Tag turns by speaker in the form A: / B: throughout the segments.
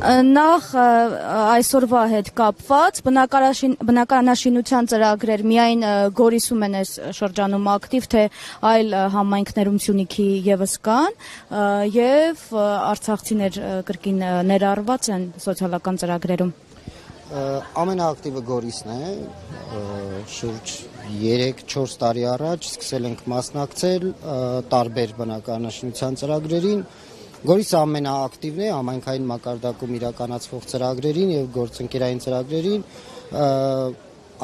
A: Նախ այսօրվա հետ կապված բնակարանաշինության ծրագրեր միայն Գորիսում են այս շրջանում ակտիվ, թե այլ համայնքներում Սյունիքի ևս կան եւ արցախցիներ կրկին ներառված են սոցիալական ծրագրերում։
B: Ամենաակտիվը Գորիսն է, շուրջ 3-4 տարի առաջ սկսել ենք մասնակցել տարբեր բնակարանաշինության ծրագրերին։ Գորիսը ամենաակտիվն է համայնքային մակարդակում իրականացվող ծրագրերին եւ գործընկերային ծրագրերին,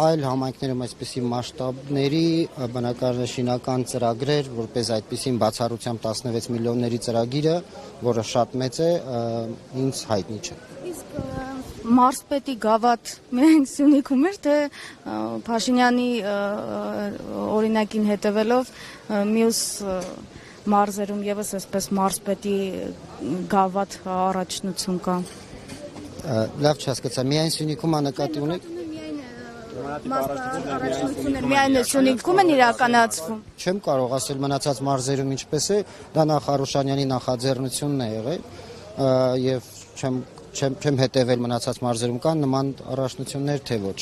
B: այլ համայնքներում այսպիսի մասշտաբների բնակարանաշինական ծրագրեր, որպես այդպիսին բացառությամբ 16 միլիոնների ծրագիրը, որը շատ մեծ է, ինձ հայտնի չէ։
A: Իսկ Մարսպետի գավաթ միայն Սյունիքում էր, թե Փաշինյանի օրինակին հետևելով մյուս մարզերում եւս այսպես Մարսպետի գավաթ առաջնություն կա։
B: Լավ չհասկացա, միայն Սյունիքում նկատի ունեք։
A: Առաջնությունները միայն Սյունիքում են իրականացվում։
B: Չեմ կարող ասել մնացած մարզերում ինչպես է, դա նախ Արուշանյանի նախաձեռնությունն է եղել եւ չեմ հետևել մնացած մարզերում կան նման առաջնություններ թե ոչ,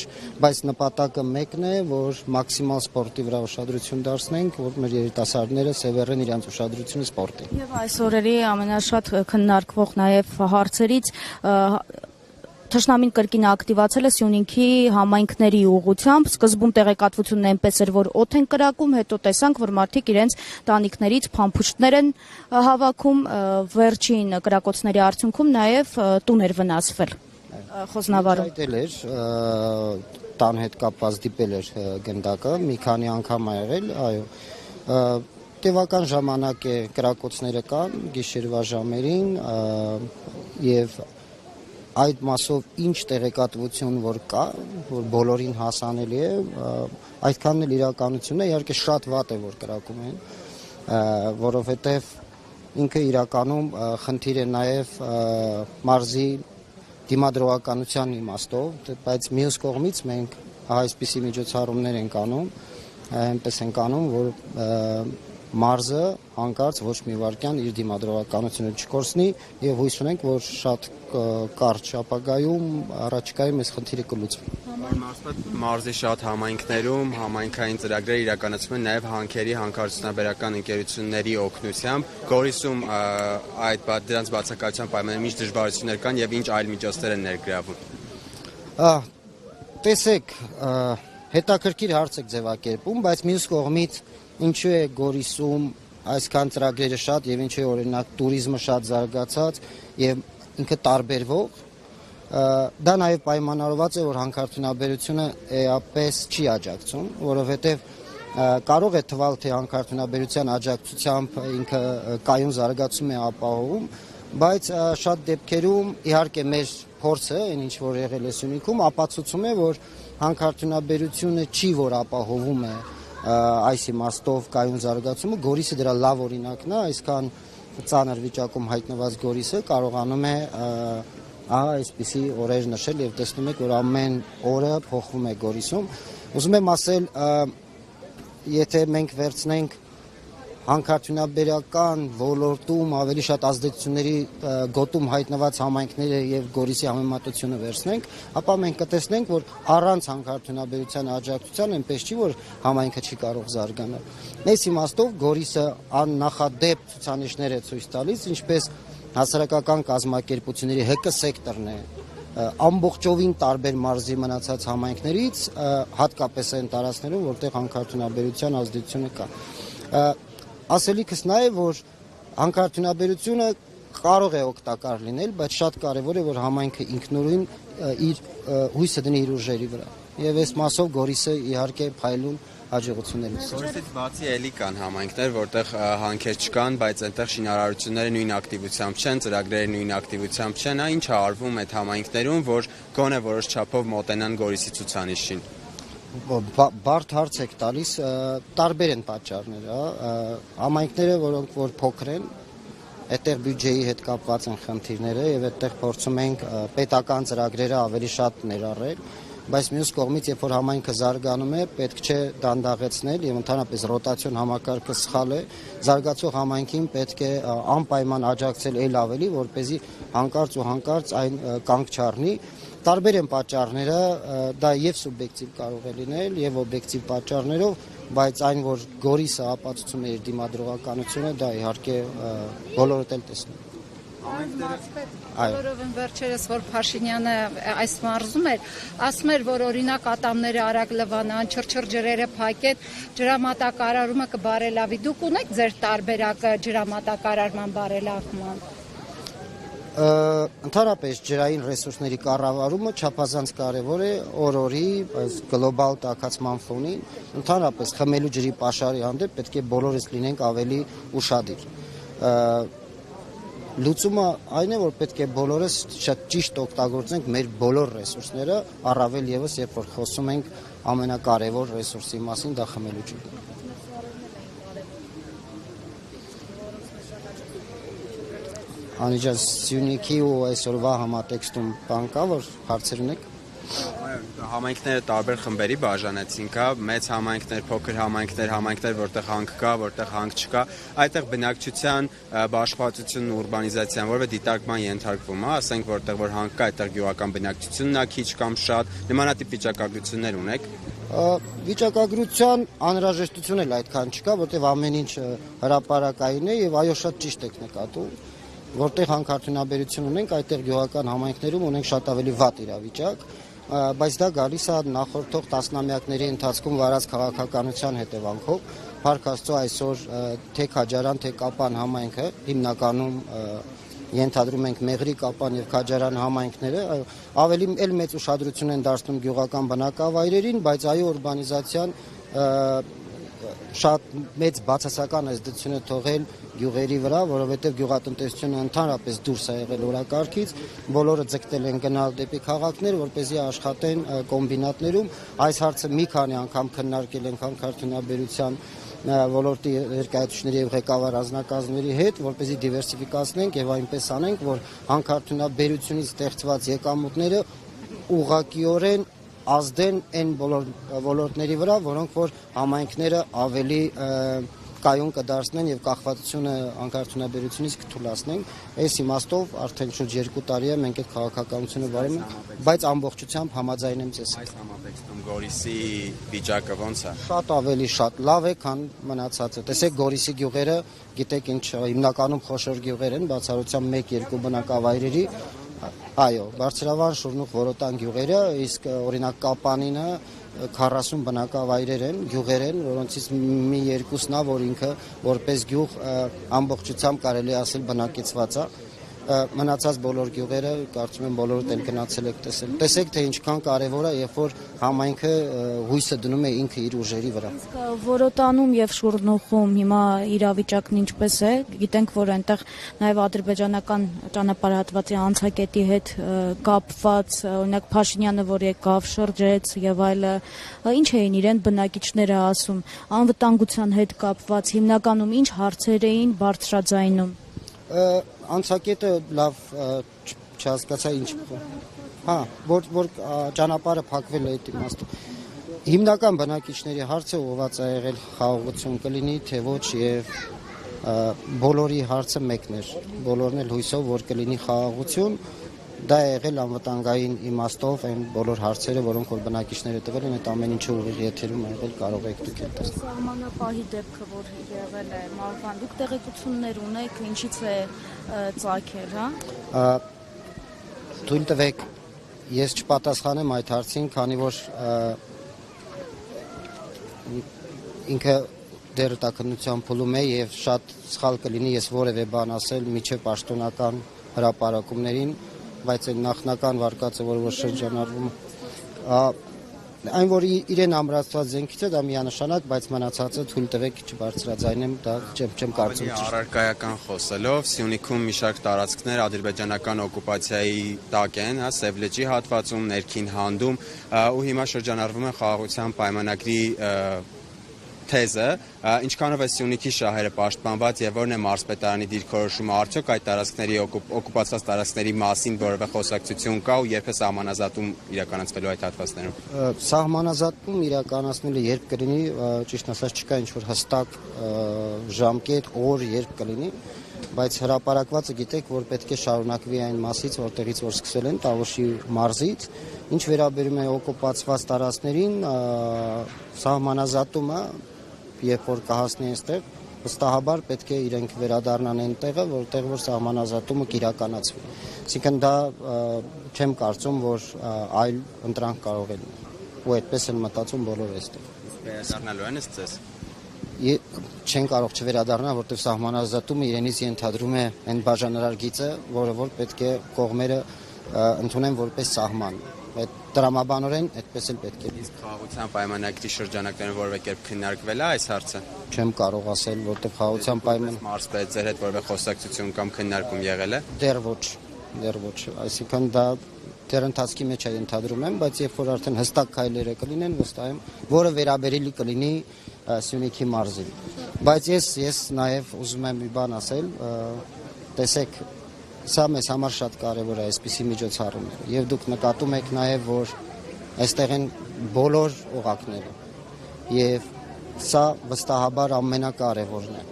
B: բայց նպատակը մեկն է, որ մաքսիմալ սպորտի վրա ուշադրություն դարձնենք, որ մեր երիտասարդները սևեռեն իրենց ուշադրությունը սպորտին։
A: Եվ այս օրերի ամենաշատ քննարկվող նաև հարցերից Թշնամին կրկին ակտիվացել է Սյունիքի համայնքների ուղղությամբ, սկզբում տեղեկատվությունն այնպես էր, որ օդ են կրակում, հետո տեսանք, որ մարդիկ իրենց տանիքներից փամփուշտներ են հավաքում, վերջին կրակոցների արդյունքում նաև տուն էր վնասվել Խոզնավարում։
B: Այդել էր, տան հետ կապված դիպել էր գնդակը, մի քանի անգամ ա եղել, այո։ Տևական ժամանակ է կրակոցները կան, գիշերվա ժամերին եւ այդ մասով ինչ տեղեկատվություն որ կա, որ բոլորին հասանելի է, այդքանն էլ իրականությունն է, իհարկե շատ վատ է որ կրակում են, որովհետև ինքը իրականում խնդիր է նաև մարզի դիմադրողականության իմաստով, բայց մյուս կողմից մենք այսպիսի միջոցառումներ ենք անում, այնպես ենք անում, որ մարզը հանկարծ ոչ մի վարքյան իր դիմադրողականությունը չկորցնի եւ հույս ունենք, որ շատ կարճ ապագայում առաջիկայում այս խնդիրը կլուծվի։
C: Մարզի շատ համայնքներում համայնքային ծրագրեր իրականացվում են նաեւ հանքերի հանքարդյունաբերական ընկերությունների օգնությամբ։ Գորիսում դրանց բացակայության պայմաններում ինչ դժվարություններ կան եւ ինչ այլ միջոցներ են ներգրավում։
B: Տեսեք, հետաքրքիր հարց եք ձևակերպում, բայց մյուս կողմից ինչու է Գորիսում այսքան ծրագրերը շատ եւ ինչու է օրինակ туриզմը շատ զարգացած եւ ինքը տարբերվող, դա նաեւ պայմանավորված է, որ հանքարդյունաբերությունը էապես չի աջակցում, որովհետեւ կարող է թվալ, թե հանքարդյունաբերության աջակցությամբ ինքը կայուն զարգացում է ապահովում, բայց շատ դեպքերում իհարկե մեր փորձը, ինչ որ եղել է Սյունիքում, ապացուցում է, որ հանքարդյունաբերությունը չի որ ապահովում է այս իմաստով կայուն զարգացումը, Գորիսը դրա լավ օրինակն է, այսքան ծանր վիճակում հայտնված Գորիսը կարողանում է այսպիսի օրեր նշել եւ տեսնում եք, որ ամեն օրը փոխվում է Գորիսում։ Ուզում եմ ասել, եթե մենք վերցնենք հանքարդյունաբերական ոլորտում ավելի շատ ազդեցությունների գոտում հայտնված համայնքները եւ Գորիսի համեմատությունը վերցնենք, ապա մենք կտեսնենք, որ առանց հանքարդյունաբերության աջակցության այնպես չի, որ համայնքը չի կարող զարգանալ։ Այս իմաստով Գորիսը աննախադեպ ցուցանիշներ է ցույց տալիս, ինչպես հասարակական կազմակերպությունների ՀԿ սեկտորն է ամբողջովին տարբեր մարզի մնացած համայնքներից, հատկապես այն տարածքներում, որտեղ հանքարդյունաբերության ազդեցությունը կա։ Ասելիքս նա է, որ հանքարդյունաբերությունը կարող է օգտակար լինել, բայց շատ կարևոր է, որ համայնքը ինքնուրույն իր հույսը դնի իր ուժերի վրա։ Եվ այս մասով Գորիսը իհարկե փայլուն հաջողություններից։
C: Գորիսից բացի էլի կան համայնքներ, որտեղ հանքեր չկան, բայց այնտեղ շինարարությունները նույն ակտիվությամբ չեն, ծրագրերը նույն ակտիվությամբ չեն, ինչ է արվում այդ համայնքներում, որ գոնե որոշ չափով մոտենան Գորիսի ցուցանիշին։
B: Բարդ հարց եք տալիս, տարբեր են պատճառները, համայնքները, որոնք որ փոքր են, այդտեղ բյուջեի հետ կապված են խնդիրները եւ այդտեղ փորձում ենք պետական ծրագրերը ավելի շատ ներառել բայց մյուս կողմից երբ որ համայնքը զարգանում է, պետք չէ դանդաղեցնել եւ ընդհանրապես ռոտացիոն համակարգը սխալ է, զարգացող համայնքին պետք է անպայման աջակցել ել ավելի, որպեսզի հանկարծ այն կանգ չառնի։ Տարբեր են պատճառները, դա եւ սուբյեկտիվ կարող է լինել, եւ օբյեկտիվ պատճառներով, բայց այն, որ Գորիսը ապացուցում է իր դիմադրողականությունը, դա իհարկե բոլորդ էլ տեսնում են։
D: Որովհետև վերջերս որ Փաշինյանը այս մարզում էր, ասում էր, որ օրինակ ատամները արագ լվանան, չրչր ջրերը փակեն, ջրամատակարարումը կբարելավի։ Դուք ունեք ձեր տարբերակը ջրամատակարարման բարելավման։
B: Ընդհանրապես ջրային ռեսուրսների կառավարումը չափազանց կարևոր է օրորի, այս գլոբալ տաքացման ֆոնին, ընդհանրապես խմելու ջրի պաշարի հանդեպ պետք է բոլորս լինենք ավելի ուշադիր։ Լուծումը այն է, որ պետք է բոլորս շատ ճիշտ օգտագործենք մեր բոլոր ռեսուրսները, առավել եւս երբ որ խոսում ենք ամենակարևոր ռեսուրսի մասին, դա խմելու ջուրն է։ Անիջան Սյունիքի ու այսօրվա համատեքստում բան կա, որ հարցեր ունեք։
C: Համայնքները տարբեր խմբերի բաժանեցինք, մեծ համայնքներ, փոքր համայնքներ, որտեղ հանք կա, որտեղ հանք չկա, այդտեղ բնակչության բաշխվածությունն ու ուրբանիզացիան որևէ դիտարկման ենթարկվում է, ասենք որտեղ որ հանք կա, այդտեղ գյուղական բնակչությունն է քիչ կամ շատ, նմանատիպ վիճակագրություններ ունեք։
B: Վիճակագրության անհրաժեշտություն էլ այդքան չկա, որտեղ ամեն ինչ հրապարակային է եւ այո շատ ճիշտ եք նկատում, որտեղ հանքարդյունաբերություն ունենք, այդտեղ գյուղական համայնքներում ունենք շատ ավելի վատ իրավիճակ, բայց դա գալիս է նախորդող տասնամյակների ընթացքում վարած քաղաքականության հետևանքով։ Փառք Աստծո այսօր թե Քաջարան, թե Կապան համայնքը հիմնականում ենթադրում ենք Մեղրի, Կապան եւ Քաջարան համայնքները ավելի էլ մեծ ուշադրություն են դարձնում գյուղական բնակավայրերին, բայց այո ուրբանիզացիան շատ մեծ բացասական ազդեցություն է թողել գյուղերի վրա, որովհետև գյուղատնտեսությունը ընդհանրապես դուրս է եղել օրակարգից, բոլորը ձգտել են գնալ դեպի քաղաքներ, որպեսզի աշխատեն կոմբինատներում։ Այս հարցը մի քանի անգամ քննարկել ենք հանքարդյունաբերության ոլորտի ներկայացուցիչների եւ ղեկավար անձնակազմերի հետ, որպեսզի դիվերսիֆիկացնենք եւ այնպես անենք, որ հանքարդյունաբերությունից ստեղծված եկամուտները ուղղակիորեն ազդեն այն բոլոր ոլորտների վրա, որոնք որ համայնքները ավելի կայուն կդարձնեն եւ կախվածությունը հանքարդյունաբերությունից կթուլացնենք։ Այս իմաստով արդեն շուրջ 2 տարի է մենք այդ քաղաքականությունը վարում ենք, բայց ամբողջությամբ համաձայն եմ ձեզ։
C: Այս համատեքստում Գորիսի վիճակը ո՞նց է։
B: Շատ ավելի շատ լավ է, քան մնացածը։ Տեսեք Գորիսի գյուղերը, գիտեք ինչ, հիմնականում խոշոր գյուղեր են, բացառությամբ 1-2 բնակավայրերի։ Այո, Բարձրավան, Շուրնուխ, Որոտան գյուղերը, իսկ օրինակ Կապանինը 40 բնակավայրեր են, գյուղեր են, որոնցից մի երկուսն է, որ ինքը որպես գյուղ ամբողջությամբ կարելի ասել բնակեցված է։ Մնացած բոլոր գյուղերը կարծում եմ բոլորդ էլ գնացել եք տեսել։ Տեսեք թե ինչքան կարևոր է, երբ որ համայնքը հույսը դնում է ինքը իր ուժերի վրա։
A: Որոտանում եւ Շուրնուխում հիմա իրավիճակն ինչպես է։ Գիտենք, որ այնտեղ նաեւ ադրբեջանական ճանապարհատվածի անցակետի հետ կապված, օրինակ Փաշինյանը, որ եկավ, շրջեց եւ այլը, ինչ էին իրեն բնակիչները ասում, անվտանգության հետ կապված հիմնականում ինչ հարցեր էին բարձրաձայնում։
B: Անցակետը լավ չհասկացա ինչ։ Հա, որ ճանապարհը փակվել է այդ իմաստով։ Հիմնական բնակիչների հարցը ուղղված է եղել խաղաղություն կլինի, թե ոչ եւ բոլորի հարցը մեկն էր։ Բոլորն էլ հույսով որ կլինի խաղաղություն, դա է եղել անվտանգային իմաստով այն բոլոր հարցերը, որոնք որ բնակիչները տվել են, այդ ամեն ինչը ուղիղ եթերում եղել կարող եք դուք էլ տեսնել։
A: Սահմանապահի դեպքը, որ եղել է Մարվան, դուք տեղեկություններ ունեք, ինչից է ծագել, հա։
B: Թույլ տվեք, ես չպատասխանեմ այդ հարցին, քանի որ ինքը դեռ տաքնության փուլում է եւ շատ սխալ կլինի ես որևէ բան ասել միջև պաշտոնական հրապարակումներին, բայց այն նախնական վարկածը, որ շրջանառվում այն որ իրեն ամրացված զենքից է դա միանշանակ, բայց մնացածը թույլ տվեք չբարձրաձայնեմ, դա չեմ կարծում։
C: Առարկայական խոսելով, Սյունիքում մի շարք տարածքներ ադրբեջանական օկուպացիայի տակ են, Սև լճի հատվածում, ներքին հանդում, ու հիմա շրջանառվում են խաղաղության պայմանագրի թեզը, ինչքանով է Սյունիքի շահերը պաշտպանված եւ որն է մարզպետարանի դիրքորոշումը, արդյոք այդ տարածքների օկուպացված տարածքների մասին որևէ խոսակցություն կա ու երբ է սահմանազատում իրականացվելու այդ հատվածներում։
B: Սահմանազատում իրականացնելը երբ կլինի, ճիշտ ասած չկա ինչ-որ հստակ ժամկետ, օր, երբ կլինի, բայց հրապարակվածը գիտեք, որ պետք է շարունակվի այն մասից, որտեղից որ սկսել են Տավուշի մարզից, ինչ վերաբերում է օկուպացված տարածքներին, սահմանազատումը, երբ որ կհասնի այստեղ, վստահաբար պետք է իրենք վերադառնան այն տեղը, որտեղ որ սահմանազատումը կիրականացվի։ Այսինքն դա չեմ կարծում, որ այլ ընտրանք կարող է լինել։ Ու այդպես են մտածում բոլորը այստեղ։
C: Վերադառնալու են ըստ ձեզ։
B: Չեն կարող չվերադառնալ, որտեղ սահմանազատումը իրենից ենթադրում է այն բաժանարար գիծը, որը որ պետք է կողմերը ընդունեն որպես սահման։ Այդ տրամաբանորեն այդպես էլ պետք է։
C: Իսկ խաղաղության պայմանագրի շրջանակներում որևէ կերպ քննարկվել է այս հարցը։
B: Չեմ կարող ասել, որտեղ խաղաղության պայման
C: Մարզպետ ձեր հետ որևէ խոսակցություն կամ քննարկում եղել է։
B: դեռ ոչ, այսինքն դա դեռ ընթացքի մեջ է ենթադրում եմ, բայց երբ որ արդեն հստակ քայլերը կլինեն, վստահ եմ, որը վերաբերելի կլինի Սյունիքի մարզին։ Բայց ես նաև ուզում եմ մի բան ասել, տեսեք, սա մեզ համար շատ կարևոր է այսպիսի միջոցառումները, եւ դուք նկատում եք նաև, որ այստեղ են բոլոր օղակները, եւ սա վստահաբար ամենակարևորն է,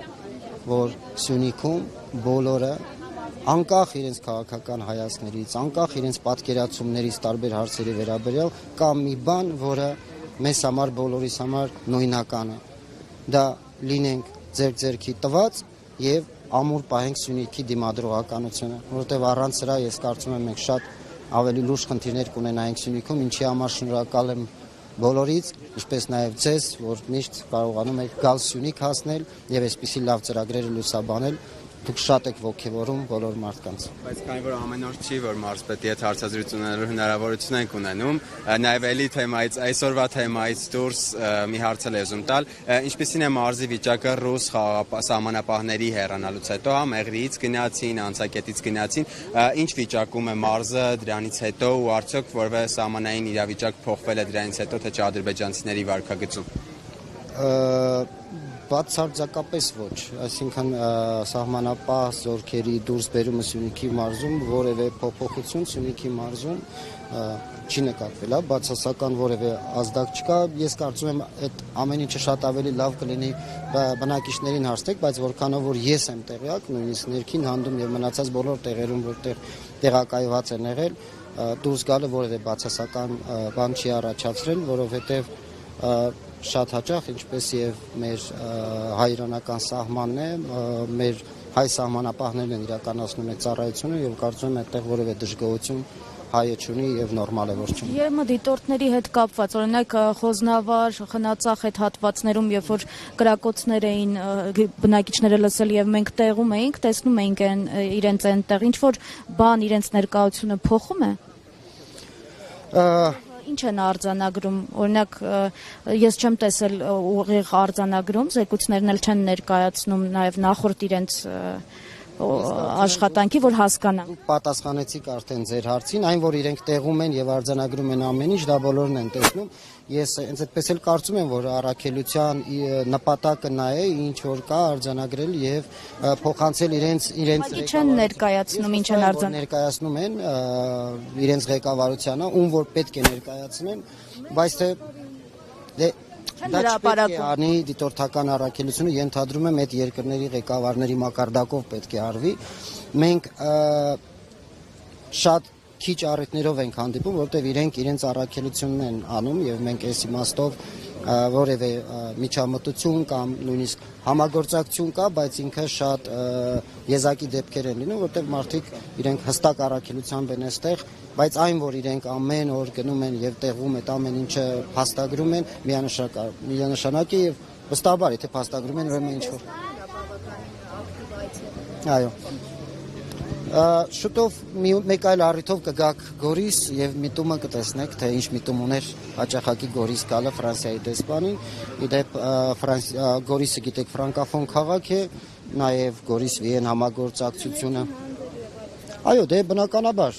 B: որ Սյունիքում բոլորը անկախ իրենց քաղաքական հայացքներից, անկախ իրենց պատկերացումներից տարբեր հարցերի վերաբերյալ կա մի բան, որը մեզ համար բոլորիս համար նույնական է։ Դա լինենք ձեր-ձերքի տված եւ ամուր պահենք Սյունիքի դիմադրողականությունը, որովհետեւ առանց սրա ես կարծում եմ մենք շատ ավելի լուրջ խնդիրներ կունենայինք Սյունիքում, ինչի համար շնորհակալ եմ բոլորից, ինչպես նաև ձեզ, որ միշտ կարողանում եք գալ Սյունիք հասնել եւ այսպիսի լավ ծրագրերը լուսաբանել։ Դուք շատ եք ոգևորում բոլոր մարդկանց։
C: Բայց քանի որ ամեն օր չի, որ մարզպետի հետ հարցազրույց ունենալու հնարավորություն ենք ունենում, նաև էլի թեմայից, այսօրվա թեմայից դուրս մի հարց էլ եմ տալ, ինչպեսին է մարզի վիճակը ռուս սահմանապահների հեռանալուց հետո, մեղրիից գնացին, անցակետից գնացին, ինչ վիճակում է մարզը դրանից հետո ու արդյոք որևէ սահմանային իրավիճակ փոխվել է դրանից հետո, թե չէ ադրբեջանցիների վարքագծում։
B: Բացարձակապես ոչ, այսինքն սահմանապահ զորքերի դուրսբերումը Սյունիքի մարզում որևէ փոփոխություն Սյունիքի մարզում չի նկատվել, բացասական որևէ ազդակ չկա։ Ես կարծում եմ այդ ամեն ինչը շատ ավելի լավ կլինի բնակիչներին հարցնեք, բայց որքանով որ ես եմ տեղյակ, նույնիսկ ներքին հանդում եւ մնացած բոլոր տեղերում, որտեղ տեղակայված են եղել, դուրս գալը որևէ բացասական բան չի առաջացրել, որովհետեւ շատ հաճախ, ինչպես եւ մեր հայրենական սահմանն է, մեր հայ սահմանապահներն են իրականացնում այդ ծառայությունը եւ կարծում եմ այդտեղ որևէ դժգոհություն հայը չունի եւ նորմալ է որ չունի։
A: ԵՄ դիտորդների հետ կապված, օրինակ Խոզնավար, Խնածախ այդ հատվածներում, երբ որ կրակոցներ էին բնակիչները լսել եւ մենք տեղում էինք, տեսնում էինք իրենց այնտեղ, ինչ որ բան իրենց ներկայությունը փոխում է։ Ինչ են արձանագրում, օրինակ ես չեմ տեսել ուղիղ արձանագրում, զեկույցներն էլ չեն ներկայացնում նաև նախորդ իրենց աշխատանքի, որ հասկանան։
B: Դուք պատասխանեցիք արդեն ձեր հարցին, այն որ իրենք տեղում են եւ արձանագրում են ամեն ինչ, դա բոլորն են տեսնում։ Ես հենց այդպես էլ կարծում եմ, որ առաքելության նպատակը նա է, ինչ որ կա արձանագրել եւ փոխանցել իրենց
A: չեն ներկայացնում, ինչ են արձանագրում։
B: Ներկայացնում են իրենց ղեկավարությանը, ում որ պետք է ներկայացնեն, բայց թե դա չպետք է անի դիտորդական առաքելությունը, ենթադրում եմ այդ երկրների ղեկավարների մակարդակով պետք է արվի։ Մենք շատ քիչ առիթներով ենք հանդիպում, որտեղ իրենց առաքելությունն են անում եւ մենք այս իմաստով որևէ միջամտություն կամ նույնիսկ համագործակցություն կա, բայց ինքը շատ եզակի դեպքեր են լինում, որտեղ մարդիկ իրենք հստակ առաքելությամբ են այստեղ, բայց այն որ իրենք ամեն օր գնում են եւ տեղում այդ ամեն ինչը փաստագրում են, միանշանակ է եւ վստահաբար եթե փաստագրում են, ուրեմն ինչ որ այո շուտով մեկ այլ առիթով կգաք Գորիս եւ միտումը կտեսնեք, թե ինչ միտում ուներ հաճախակի Գորիս գալը Ֆրանսիայի դեսպանին։ Իդեպ Գորիսը գիտեք ֆրանկաֆոն քաղաք է, նաեւ Գորիս-Վիեն համագործակցությունը։ Այո, դե բնականաբար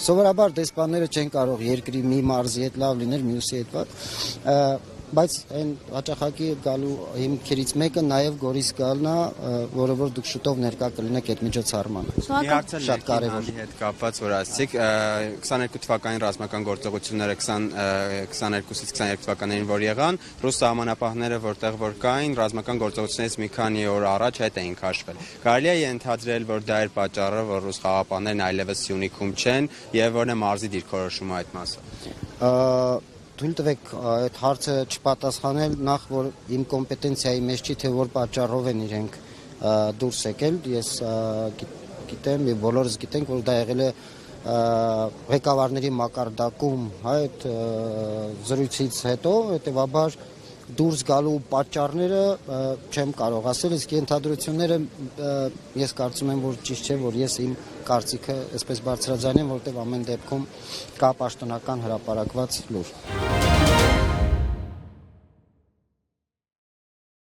B: սովորաբար դեսպանները չեն կարող երկրի մի մարզի հետ լավ լինել, մյուսի հետ վատ։ բայց այն հաճախակի գալու հիմքերից մեկը նաև Գորիս գալն է, որը որ դուք շուտով ներկա կլինեք այդ միջոցառմանը։
C: Մի հարցը
B: Շատ կարևոր
C: հետ կապված, որ ասացիք 22 թվականին ռազմական գործողությունները 22-ից 22 թվականներին որ եղան, ռուս սահմանապահները որտեղ որ կային, ռազմական գործողություններից մի քանի օր առաջ հետ էին քաշվել։ Կարելի է ենթադրել, որ դա էր պատճառը, որ ռուս խաղապահներն այլևս Սյունիքում չեն եւ որն է մարզի դիրքորոշումը այդ մասը։
B: Թույլ տվեք այդ հարցը չպատասխանել, նախ որ իմ կոմպետենցիայի մեջ չի, թե որ պատճառով են իրենք դուրս եկել, ես գիտեմ եւ բոլորս գիտենք, որ դա եղել է ղեկավարների մակարդակում, այդ զրույցից հետո, հետեւաբար դուրս գալու պատճառները չեմ կարող ասել, իսկ ենթադրությունները ես կարծում եմ, որ ճիշտ չէ, որ ես իմ կարծիքը այսպես բարձրաձայնեմ, որտեղ ամեն դեպքում կա պաշտոնական հրապարակված լուր։